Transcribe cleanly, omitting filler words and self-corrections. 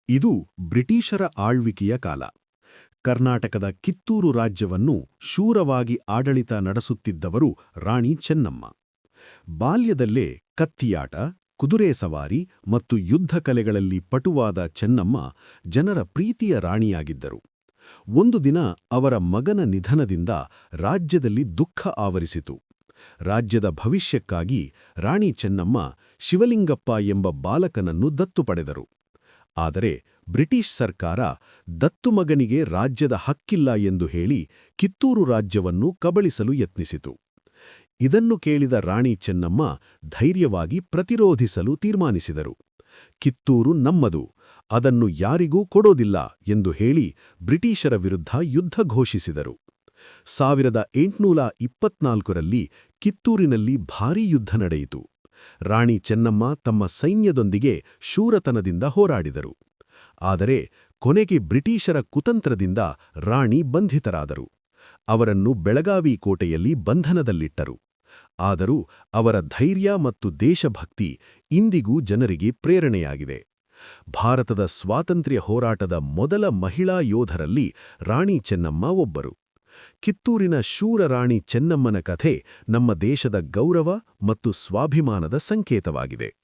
ಇದು ಬ್ರಿಟಿಷರ ಆಳ್ವಿಕೆಯ ಕಾಲ. ಕರ್ನಾಟಕದ ಕಿತ್ತೂರು ರಾಜ್ಯವನ್ನು ಶೂರವಾಗಿ ಆಡಳಿತ ನಡೆಸುತ್ತಿದ್ದವರು ರಾಣಿ ಚೆನ್ನಮ್ಮ. ಬಾಲ್ಯದಲ್ಲೇ ಕತ್ತಿಯಾಟ, ಕುದುರೆ ಸವಾರಿ ಮತ್ತು ಯುದ್ಧ ಕಲೆಗಳಲ್ಲಿ ಪಟುವಾದ ಚೆನ್ನಮ್ಮ ಜನರ ಪ್ರೀತಿಯ ರಾಣಿಯಾಗಿದ್ದರು. ಒಂದು ದಿನ ಅವರ ಮಗನ ನಿಧನದಿಂದ ರಾಜ್ಯದಲ್ಲಿ ದುಃಖ ಆವರಿಸಿತು. ರಾಜ್ಯದ ಭವಿಷ್ಯಕ್ಕಾಗಿ ರಾಣಿ ಚೆನ್ನಮ್ಮ ಶಿವಲಿಂಗಪ್ಪ ಎಂಬ ಬಾಲಕನನ್ನು ದತ್ತು ಪಡೆದರು. ಆದರೆ ಬ್ರಿಟಿಷ್ ಸರ್ಕಾರ ದತ್ತು ಮಗನಿಗೆ ರಾಜ್ಯದ ಹಕ್ಕಿಲ್ಲ ಎಂದು ಹೇಳಿ ಕಿತ್ತೂರು ರಾಜ್ಯವನ್ನು ಕಬಳಿಸಲು ಯತ್ನಿಸಿತು. ಇದನ್ನು ಕೇಳಿದ ರಾಣಿ ಚೆನ್ನಮ್ಮ ಧೈರ್ಯವಾಗಿ ಪ್ರತಿರೋಧಿಸಲು ತೀರ್ಮಾನಿಸಿದರು. ಕಿತ್ತೂರು ನಮ್ಮದು, ಅದನ್ನು ಯಾರಿಗೂ ಕೊಡೋದಿಲ್ಲ ಎಂದು ಹೇಳಿ ಬ್ರಿಟಿಷರ ವಿರುದ್ಧ ಯುದ್ಧ ಘೋಷಿಸಿದರು. 1824ರಲ್ಲಿ ಕಿತ್ತೂರಿನಲ್ಲಿ ಭಾರೀ ಯುದ್ಧ ನಡೆಯಿತು. ರಾಣಿ ಚೆನ್ನಮ್ಮ ತಮ್ಮ ಸೈನ್ಯದೊಂದಿಗೆ ಶೂರತನದಿಂದ ಹೋರಾಡಿದರು. ಆದರೆ ಕೊನೆಗೆ ಬ್ರಿಟಿಷರ ಕುತಂತ್ರದಿಂದ ರಾಣಿ ಬಂಧಿತರಾದರು. ಅವರನ್ನು ಬೆಳಗಾವಿ ಕೋಟೆಯಲ್ಲಿ ಬಂಧನದಲ್ಲಿಟ್ಟರು. ಆದರೂ ಅವರ ಧೈರ್ಯ ಮತ್ತು ದೇಶಭಕ್ತಿ ಇಂದಿಗೂ ಜನರಿಗೆ ಪ್ರೇರಣೆಯಾಗಿದೆ. ಭಾರತದ ಸ್ವಾತಂತ್ರ್ಯ ಹೋರಾಟದ ಮೊದಲ ಮಹಿಳಾ ಯೋಧರಲ್ಲಿ ರಾಣಿ ಚೆನ್ನಮ್ಮ ಒಬ್ಬರು. ಕಿತ್ತೂರಿನ ಶೂರ ರಾಣಿ ಚೆನ್ನಮ್ಮನ ಕಥೆ ನಮ್ಮ ದೇಶದ ಗೌರವ ಮತ್ತು ಸ್ವಾಭಿಮಾನದ ಸಂಕೇತವಾಗಿದೆ.